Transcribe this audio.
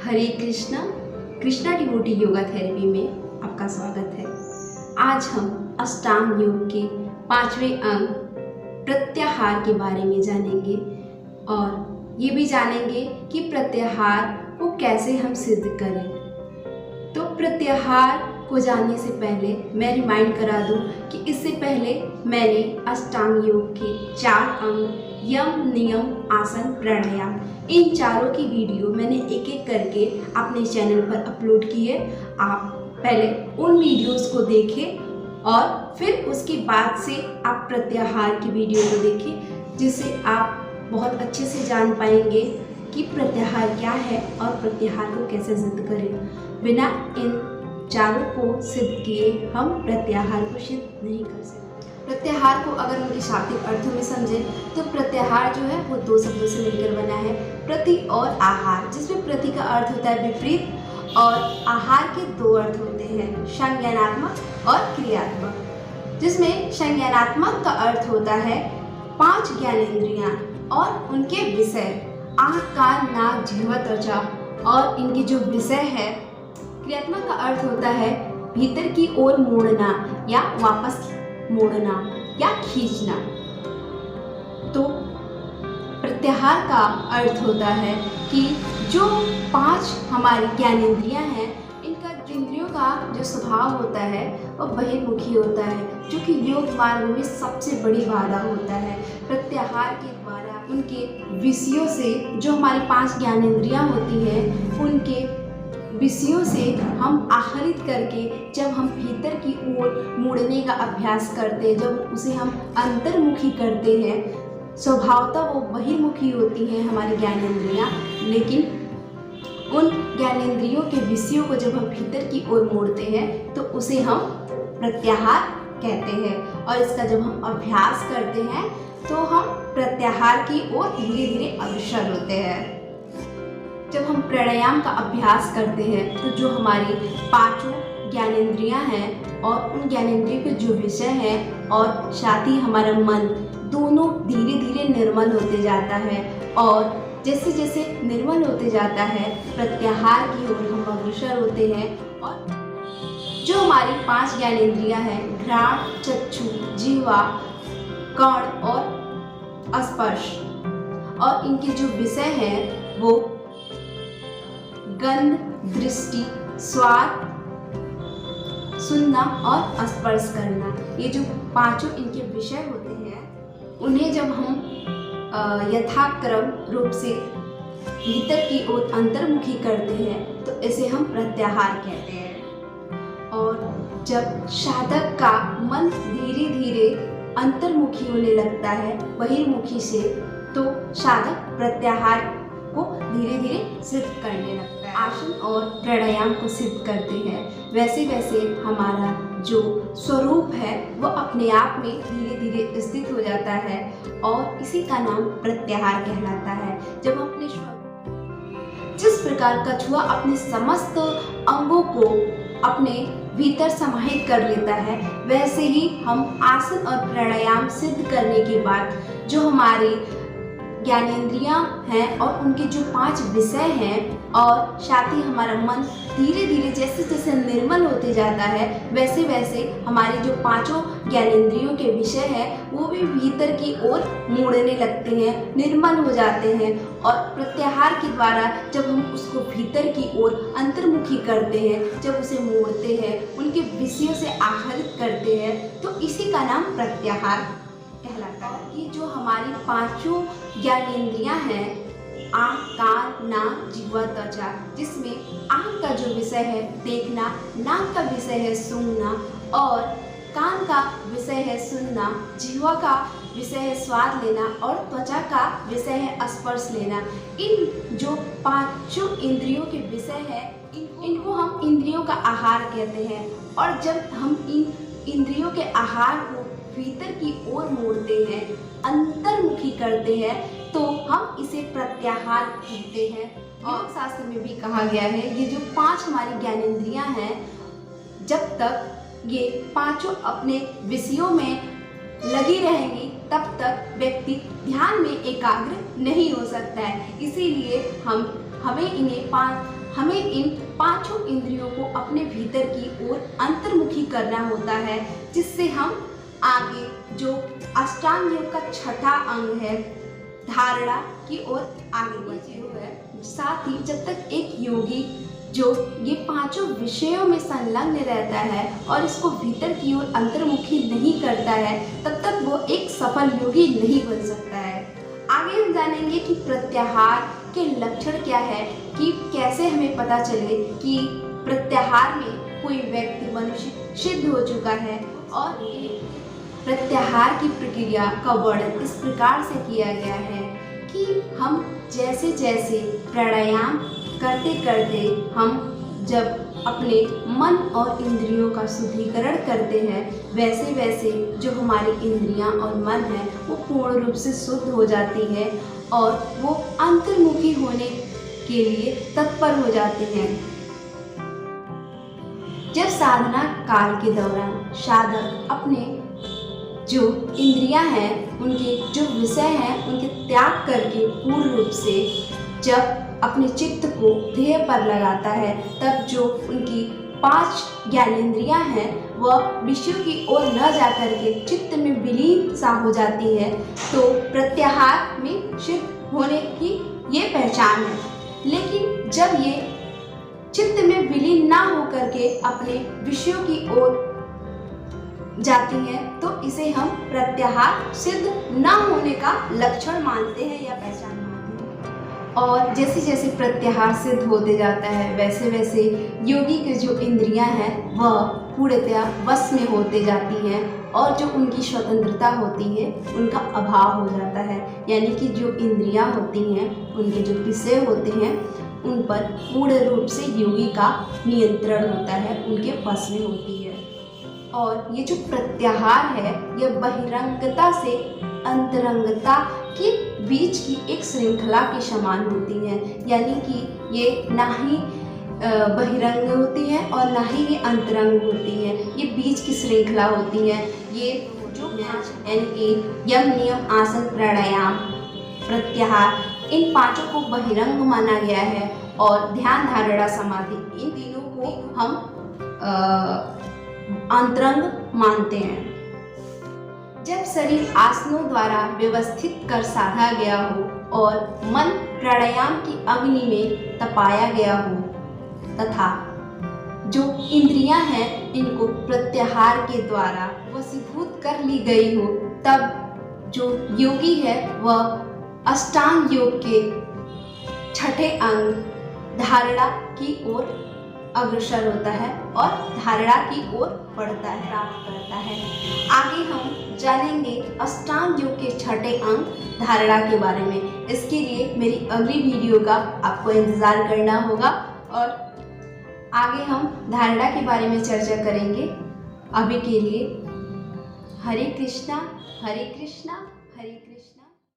हरे Krishna. Krishna devotee yoga therapy में आपका स्वागत है। आज हम अष्टांग योग के 5वें अंग प्रत्याहार के बारे में जानेंगे और ये भी जानेंगे कि प्रत्याहार को कैसे हम सिद्ध करें। तो प्रत्याहार को जानने से पहले मैं रिमाइंड करा दूं कि इससे पहले मैंने अष्टांग योग के 4 अंग यम, नियम, आसन, प्राणायाम, इन चारों की वीडियो मैंने एक एक करके अपने चैनल पर अपलोड की है। आप पहले उन वीडियोस को देखें और फिर उसके बाद से आप प्रत्याहार की वीडियो को देखें, जिससे आप बहुत अच्छे से जान पाएंगे कि प्रत्याहार क्या है और प्रत्याहार को कैसे सिद्ध करें। बिना इन चारों को सिद्ध किए हम प्रत्याहार को सिद्ध नहीं कर सकते। प्रत्याहार को अगर उनके शाब्दिक अर्थों में समझें तो प्रत्याहार जो है वो 2 शब्दों से मिलकर बना है, प्रति और आहार, जिसमें प्रति का अर्थ होता है विपरीत और आहार के 2 अर्थ होते हैं, संज्ञानात्मक और क्रियात्मक। जिसमें संज्ञानात्मक का अर्थ होता है 5 ज्ञानेंद्रियां और उनके विषय आँख, कान, नाक, जिह्वा, त्वचा और इनके जो विषय है। क्रियात्मक का अर्थ होता है भीतर की ओर मोड़ना या वापस मोड़ना या खींचना। तो प्रत्याहार का अर्थ होता है कि जो 5 हमारी ज्ञानेंद्रियां हैं, इनका इंद्रियों का जो स्वभाव होता है वह बहिर्मुखी होता है, जो कि योग मार्ग में सबसे बड़ी बाधा होता है। प्रत्याहार के द्वारा उनके विषयों से, जो हमारी 5 ज्ञानेंद्रियां होती हैं, उनके विषयों से हम आहरित करके जब हम भीतर की ओर मुड़ने का अभ्यास करते हैं, जब उसे हम अंतर्मुखी करते हैं, स्वभावतः वो बहिर्मुखी होती हैं हमारी ज्ञानेंद्रियां, लेकिन उन ज्ञानेंद्रियों के विषयों को जब हम भीतर की ओर मोड़ते हैं तो उसे हम प्रत्याहार कहते हैं। और इसका जब हम अभ्यास करते हैं तो हम प्रत्याहार की ओर धीरे धीरे अग्रसर होते हैं। जब हम प्राणायाम का अभ्यास करते हैं तो जो हमारी 5 ज्ञानेंद्रियां हैं और उन ज्ञानेंद्रियों के जो विषय हैं और साथ ही हमारा मन, दोनों धीरे धीरे निर्मल होते जाता है। और जैसे जैसे निर्मल होते जाता है प्रत्याहार की ओर हम अग्रसर होते हैं। और जो हमारी 5 ज्ञानेंद्रियां हैं, घ्राण, चक्षु, जिह्वा, कर्ण और स्पर्श, और इनके जो विषय हैं वो गंध, दृष्टि, स्वाद, सुनना और स्पर्श करना, ये जो 5 इनके विषय होते हैं, उन्हें जब हम यथाक्रम रूप से भीतर की ओर अंतर्मुखी करते हैं तो इसे हम प्रत्याहार कहते हैं। और जब साधक का मन धीरे धीरे अंतर्मुखी होने लगता है बहिर्मुखी से, तो साधक प्रत्याहार को धीरे धीरे सिद्ध करने लगता है। आसन और प्राणायाम को सिद्ध करते हैं, वैसे वैसे हमारा जो स्वरूप है वो अपने आप में धीरे धीरे स्थित हो जाता है और इसी का नाम प्रत्याहार कहलाता है। जब हम अपने जिस प्रकार कछुआ अपने समस्त अंगों को अपने भीतर समाहित कर लेता है, वैसे ही हम आसन और प्राणायाम सिद्ध करने के बाद जो हमारी ज्ञानेंद्रियां हैं और उनके जो 5 विषय हैं और साथ ही हमारा मन धीरे धीरे जैसे जैसे निर्मल होते जाता है, वैसे वैसे हमारी जो 5 ज्ञानेंद्रियों के विषय हैं वो भी भीतर की ओर मुड़ने लगते हैं, निर्मल हो जाते हैं। और प्रत्याहार के द्वारा जब हम उसको भीतर की ओर अंतर्मुखी करते हैं, जब उसे मोड़ते हैं, उनके विषयों से आहरित करते हैं, तो इसी का नाम प्रत्याहार कहलाता है। ये जो हमारी 5 ज्ञानेंद्रियां हैं, आँख, कान, नाक, जिह्वा, त्वचा, जिसमें आँख का जो विषय है देखना, नाक का विषय है सूंघना और कान का विषय है सुनना, जिह्वा का विषय है स्वाद लेना और त्वचा का विषय है स्पर्श लेना। इन जो 5 इंद्रियों के विषय है, इनको हम इंद्रियों का आहार कहते हैं। और जब हम इन इंद्रियों के आहार को भीतर की ओर मोड़ते हैं, अंतर्मुखी करते हैं, तो हम इसे प्रत्याहार कहते हैं। योग शास्त्र में भी कहा गया है ये जो 5 हमारी ज्ञानेंद्रियां हैं, जब तक ये 5 अपने विषयों में लगी रहेंगी तब तक व्यक्ति ध्यान में एकाग्र नहीं हो सकता है। इसीलिए हमें इन्हें हमें इन पांचों इंद्रियों को अपने भीतर की ओर अंतर्मुखी करना होता है, जिससे हम आगे जो अष्टांग योग का छठा अंग है धारणा की ओर आगे बढ़ते हैं। साथ ही जब तक एक योगी जो ये पांचों विषयों में संलग्न रहता है और इसको भीतर की ओर अंतर्मुखी नहीं करता है, तब तक वो एक सफल योगी नहीं बन सकता है। आगे हम जानेंगे कि प्रत्याहार के लक्षण क्या है, कि कैसे हमें पता चले कि प्रत्याहार में कोई व्यक्ति मनुष्य सिद्ध हो चुका है। और प्रत्याहार की प्रक्रिया का वर्णन इस प्रकार से किया गया है कि हम जैसे जैसे प्राणायाम करते करते हम जब अपने मन और इंद्रियों का शुद्धिकरण करते हैं, वैसे वैसे जो हमारी इंद्रियां और मन है वो पूर्ण रूप से शुद्ध हो जाती है और वो अंतर्मुखी होने के लिए तत्पर हो जाते हैं। जब साधना काल के दौरान साधक अपने जो इंद्रियां हैं, उनके जो विषय हैं, उनके त्याग करके पूर्ण रूप से जब अपने चित्त को ध्येय पर लगाता है, तब जो उनकी 5 ज्ञानेंद्रियां हैं वह विषयों की ओर न जाकर के चित्त में विलीन सा हो जाती है, तो प्रत्याहार में सिद्ध होने की ये पहचान है। लेकिन जब ये चित्त में विलीन ना हो करके अपने विषयों की ओर जाती है, तो इसे हम प्रत्याहार सिद्ध न होने का लक्षण मानते हैं या पहचान मानते हैं। और जैसे जैसे प्रत्याहार सिद्ध होते जाता है, वैसे वैसे योगी के जो इंद्रियां हैं वह पूर्णतया वश में होते जाती हैं और जो उनकी स्वतंत्रता होती है उनका अभाव हो जाता है। यानी कि जो इंद्रियां होती हैं, उनके जो विषय होते हैं, उन पर पूर्ण रूप से योगी का नियंत्रण होता है, उनके वश में होती है। और ये जो प्रत्याहार है यह बहिरंगता से अंतरंगता के बीच की एक श्रृंखला के समान होती है। यानी कि ये ना ही बहिरंग होती है और ना ही ये अंतरंग होती है, ये बीच की श्रृंखला होती है। ये जो यानी कि यम, नियम, आसन, प्राणायाम, प्रत्याहार, इन पांचों को बहिरंग माना गया है और ध्यान, धारणा, समाधि, इन तीनों को हम अंतरंग मानते हैं। जब शरीर आसनों द्वारा व्यवस्थित कर साधा गया हो और मन प्राणायाम की अग्नि में तपाया गया हो तथा जो इंद्रियां हैं इनको प्रत्याहार के द्वारा वशीभूत कर ली गई हो, तब जो योगी है वह अष्टांग योग के छठे अंग धारणा की ओर अग्रसर होता है और धारणा की ओर बढ़ता है, प्राप्त करता है। आगे हम जानेंगे अष्टांग योग के छठे अंग धारणा के बारे में। इसके लिए मेरी अगली वीडियो का आपको इंतज़ार करना होगा और आगे हम धारणा के बारे में चर्चा करेंगे। अभी के लिए हरे कृष्णा हरे कृष्णा हरे कृष्णा।